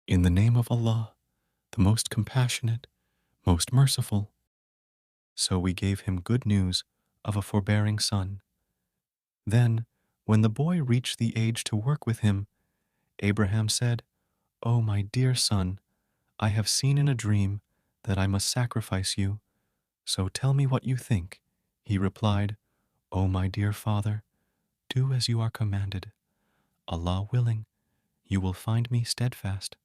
In the name of Allah, the most compassionate, most merciful. So we gave him good news of a forbearing son. Then, when the boy reached the age to work with him, Abraham said, "O my dear son, I have seen in a dream that I must sacrifice you, so tell me what you think." He replied, "O my dear father, do as you are commanded. Allah willing, you will find me steadfast."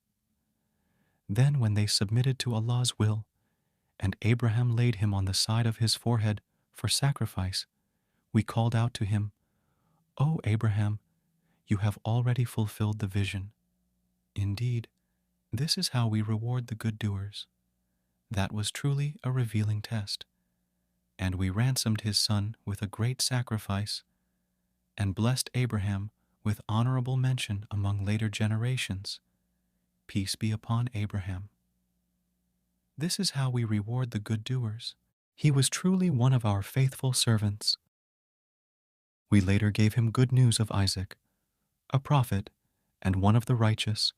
Then when they submitted to Allah's will, and Abraham laid him on the side of his forehead for sacrifice, we called out to him, "O Abraham, you have already fulfilled the vision. Indeed, this is how we reward the good doers." That was truly a revealing test. And we ransomed his son with a great sacrifice, and blessed Abraham with honorable mention among later generations. Peace be upon Abraham. This is how we reward the good doers. He was truly one of our faithful servants. We later gave him good news of Isaac, a prophet and one of the righteous.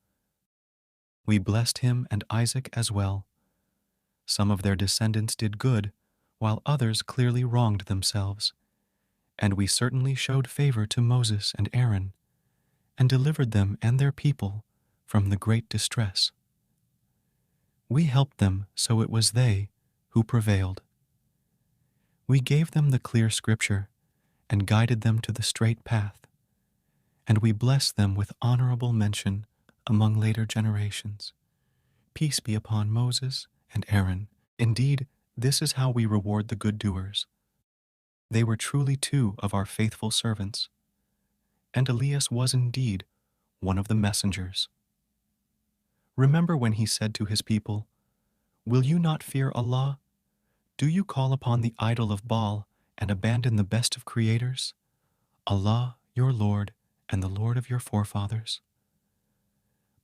We blessed him and Isaac as well. Some of their descendants did good, while others clearly wronged themselves. And we certainly showed favor to Moses and Aaron, and delivered them and their people from the great distress. We helped them, so it was they who prevailed. We gave them the clear scripture and guided them to the straight path, and we blessed them with honorable mention among later generations. Peace be upon Moses and Aaron. Indeed, this is how we reward the good doers. They were truly two of our faithful servants, and Elias was indeed one of the messengers. Remember when he said to his people, "Will you not fear Allah? Do you call upon the idol of Baal and abandon the best of creators? Allah, your Lord, and the Lord of your forefathers."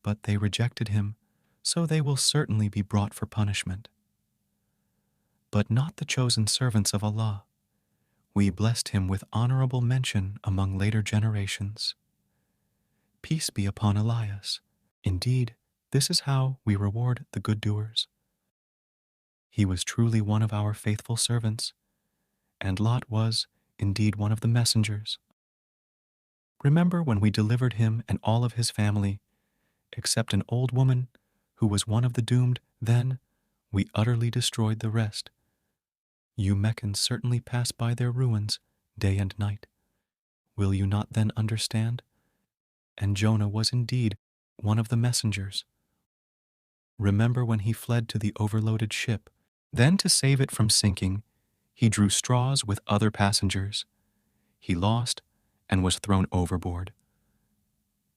But they rejected him, so they will certainly be brought for punishment. But not the chosen servants of Allah. We blessed him with honorable mention among later generations. Peace be upon Elias. Indeed, this is how we reward the good doers. He was truly one of our faithful servants, and Lot was indeed one of the messengers. Remember when we delivered him and all of his family, except an old woman who was one of the doomed, then we utterly destroyed the rest. You Meccans certainly pass by their ruins day and night. Will you not then understand? And Jonah was indeed one of the messengers. Remember when he fled to the overloaded ship. Then to save it from sinking, he drew straws with other passengers. He lost and was thrown overboard.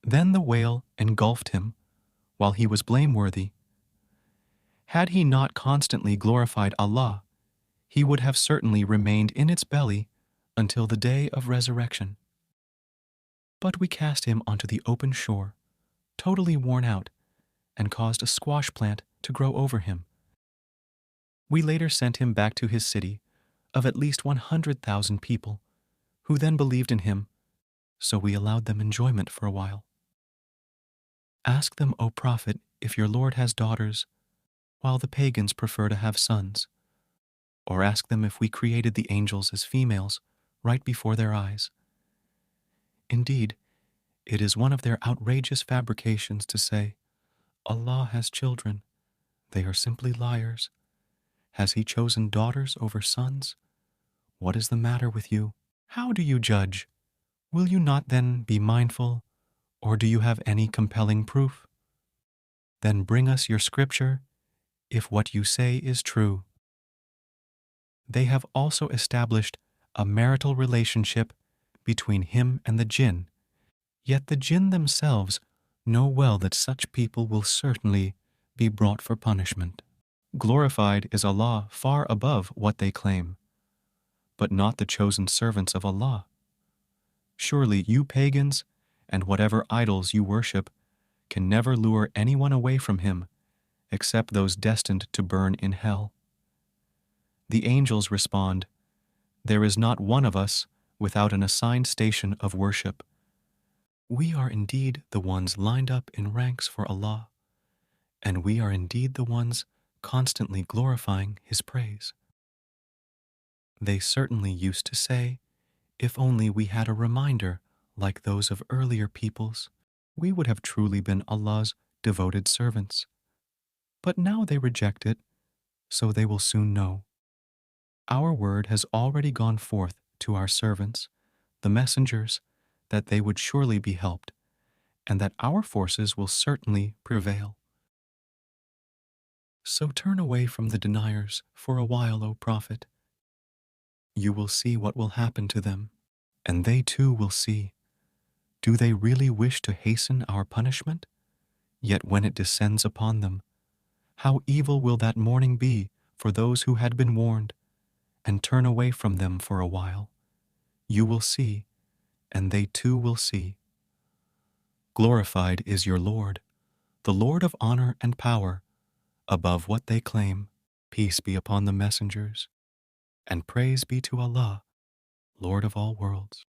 Then the whale engulfed him while he was blameworthy. Had he not constantly glorified Allah, he would have certainly remained in its belly until the day of resurrection. But we cast him onto the open shore, totally worn out, and caused a squash plant to grow over him. We later sent him back to his city of at least 100,000 people, who then believed in him, so we allowed them enjoyment for a while. Ask them, O Prophet, if your Lord has daughters, while the pagans prefer to have sons. Or ask them if we created the angels as females right before their eyes. Indeed, it is one of their outrageous fabrications to say, Allah has children. They are simply liars. Has he chosen daughters over sons? What is the matter with you? How do you judge? Will you not then be mindful, or do you have any compelling proof? Then bring us your scripture, if what you say is true. They have also established a marital relationship between him and the jinn, yet the jinn themselves know well that such people will certainly be brought for punishment. Glorified is Allah far above what they claim, but not the chosen servants of Allah. Surely you pagans and whatever idols you worship can never lure anyone away from him except those destined to burn in hell. The angels respond, "There is not one of us without an assigned station of worship. We are indeed the ones lined up in ranks for Allah, and we are indeed the ones constantly glorifying his praise. They certainly used to say, if only we had a reminder like those of earlier peoples, we would have truly been Allah's devoted servants. But now they reject it, so they will soon know. Our word has already gone forth to our servants, the messengers, that they would surely be helped, and that our forces will certainly prevail. So turn away from the deniers for a while, O Prophet. You will see what will happen to them, and they too will see. Do they really wish to hasten our punishment? Yet when it descends upon them, how evil will that morning be for those who had been warned, and turn away from them for a while. You will see, and they too will see. Glorified is your Lord, the Lord of honor and power, above what they claim. Peace be upon the messengers, and praise be to Allah, Lord of all worlds.